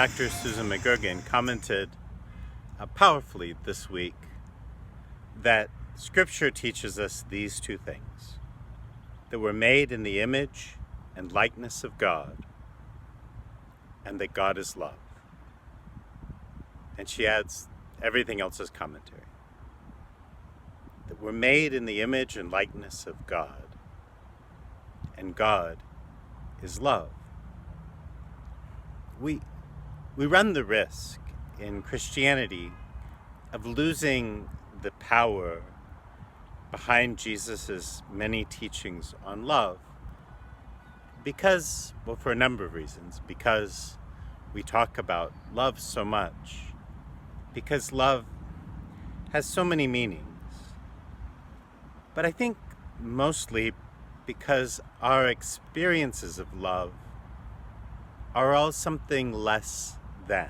Dr. Susan McGurgan commented powerfully this week that Scripture teaches us these two things: that we're made in the image and likeness of God, and that God is love. And she adds everything else as commentary. That we're made in the image and likeness of God, and God is love. We run the risk in Christianity of losing the power behind Jesus' many teachings on love because, well, for a number of reasons. Because we talk about love so much, because love has so many meanings. But I think mostly because our experiences of love are all something less than.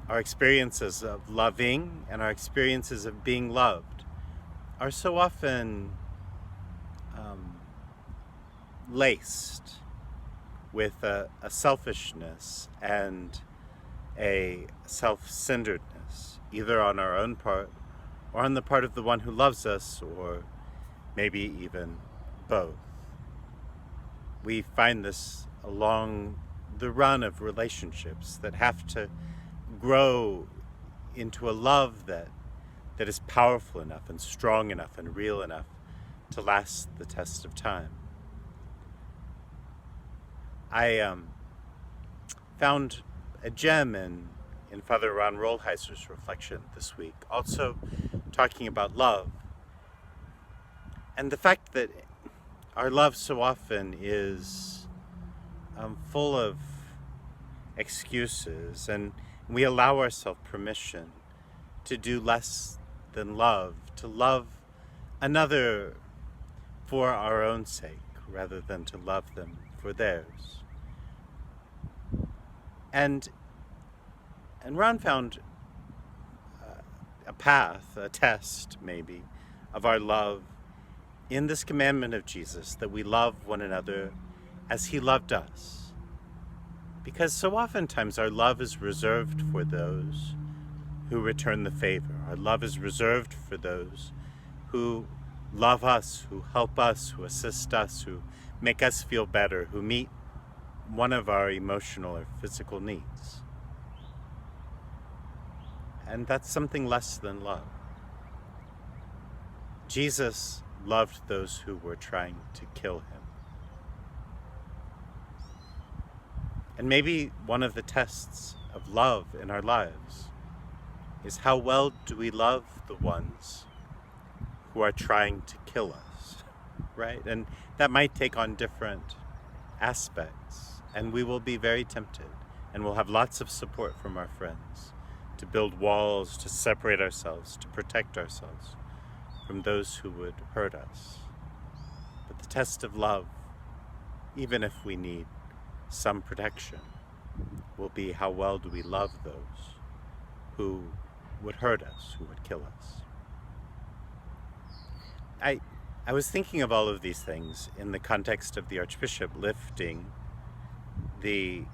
Our experiences of loving and our experiences of being loved are so often laced with a selfishness and a self-centeredness, either on our own part or on the part of the one who loves us, or maybe even both. We find this along the run of relationships that have to grow into a love that is powerful enough and strong enough and real enough to last the test of time. I found a gem in Father Ron Rolheiser's reflection this week, also talking about love, and the fact that our love so often is full of excuses, and we allow ourselves permission to do less than love, to love another for our own sake rather than to love them for theirs. And Ron found a path, a test maybe, of our love in this commandment of Jesus, that we love one another as he loved us. Because so oftentimes our love is reserved for those who return the favor. Our love is reserved for those who love us, who help us, who assist us, who make us feel better, who meet one of our emotional or physical needs. And that's something less than love. Jesus loved those who were trying to kill him. And maybe one of the tests of love in our lives is how well do we love the ones who are trying to kill us, right? And that might take on different aspects, and we will be very tempted, and we'll have lots of support from our friends to build walls, to separate ourselves, to protect ourselves from those who would hurt us. But the test of love, even if we need some protection, will be how well do we love those who would hurt us, who would kill us. I was thinking of all of these things in the context of the Archbishop lifting the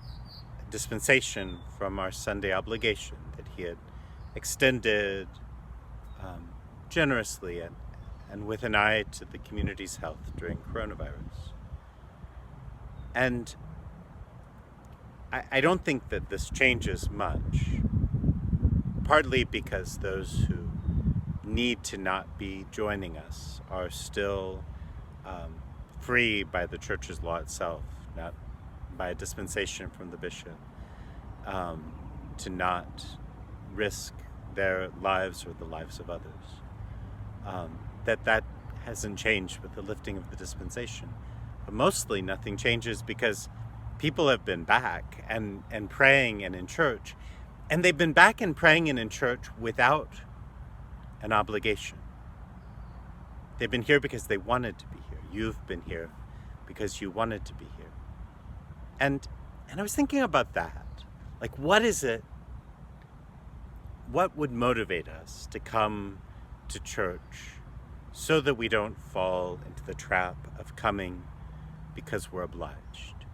dispensation from our Sunday obligation that he had extended generously and with an eye to the community's health during coronavirus. And I don't think that this changes much, partly because those who need to not be joining us are still free by the church's law itself, not by a dispensation from the bishop, to not risk their lives or the lives of others. That hasn't changed with the lifting of the dispensation. But mostly nothing changes because people have been back and praying and in church, and they've been back and praying and in church without an obligation. They've been here because they wanted to be here. You've been here because you wanted to be here. And I was thinking about that. Like, what is it? What would motivate us to come to church so that we don't fall into the trap of coming because we're obliged?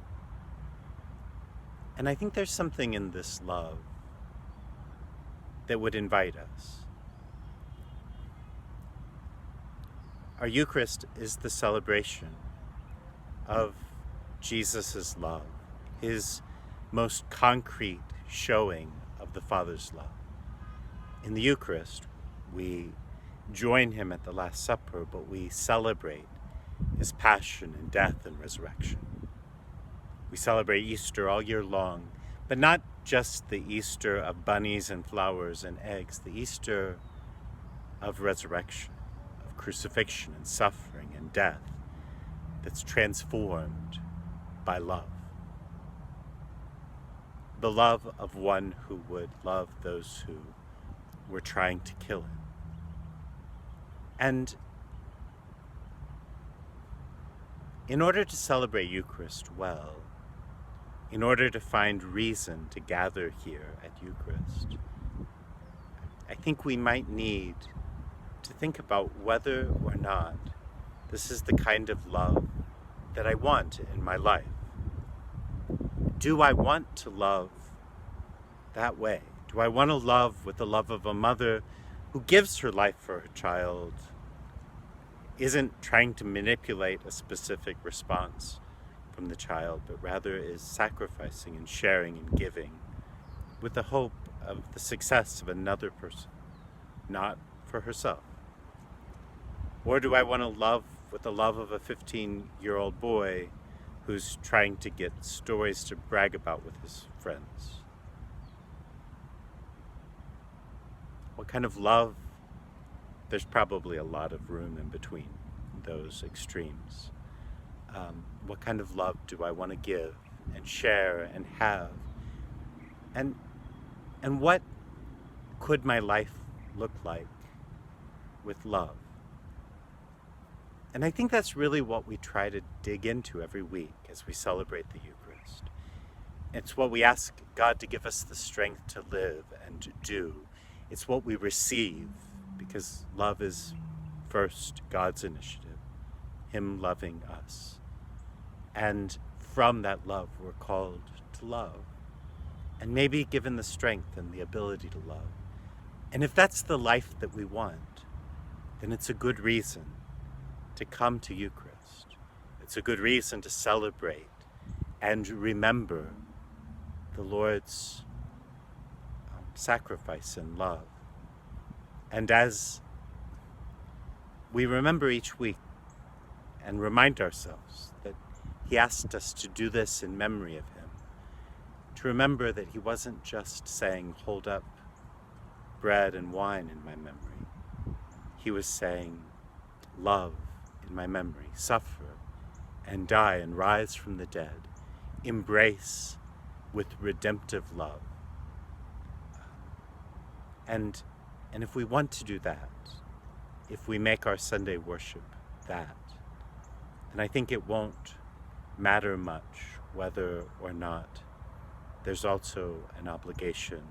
And I think there's something in this love that would invite us. Our Eucharist is the celebration of Jesus' love, his most concrete showing of the Father's love. In the Eucharist, we join him at the Last Supper, but we celebrate his passion and death and resurrection. We celebrate Easter all year long, but not just the Easter of bunnies and flowers and eggs, the Easter of resurrection, of crucifixion and suffering and death that's transformed by love. The love of one who would love those who were trying to kill him. And in order to celebrate Eucharist well, in order to find reason to gather here at Eucharist, I think we might need to think about whether or not this is the kind of love that I want in my life. Do I want to love that way? Do I want to love with the love of a mother who gives her life for her child, isn't trying to manipulate a specific response from the child, but rather is sacrificing and sharing and giving with the hope of the success of another person, not for herself? Or do I want to love with the love of a 15-year-old boy who's trying to get stories to brag about with his friends? What kind of love? There's probably a lot of room in between those extremes. What kind of love do I want to give and share and have? And what could my life look like with love? And I think that's really what we try to dig into every week as we celebrate the Eucharist. It's what we ask God to give us the strength to live and to do. It's what we receive, because love is first God's initiative, him loving us. And from that love, we're called to love. And maybe given the strength and the ability to love. And if that's the life that we want, then it's a good reason to come to Eucharist. It's a good reason to celebrate and remember the Lord's sacrifice and love. And as we remember each week and remind ourselves that he asked us to do this in memory of him, to remember that he wasn't just saying, hold up bread and wine in my memory. He was saying, love in my memory, suffer and die and rise from the dead, embrace with redemptive love. And if we want to do that, if we make our Sunday worship that, then I think it won't matter much whether or not there's also an obligation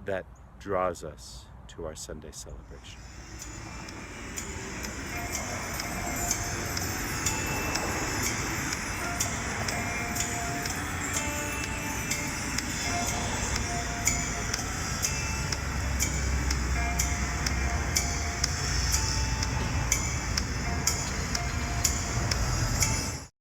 that draws us to our Sunday celebration.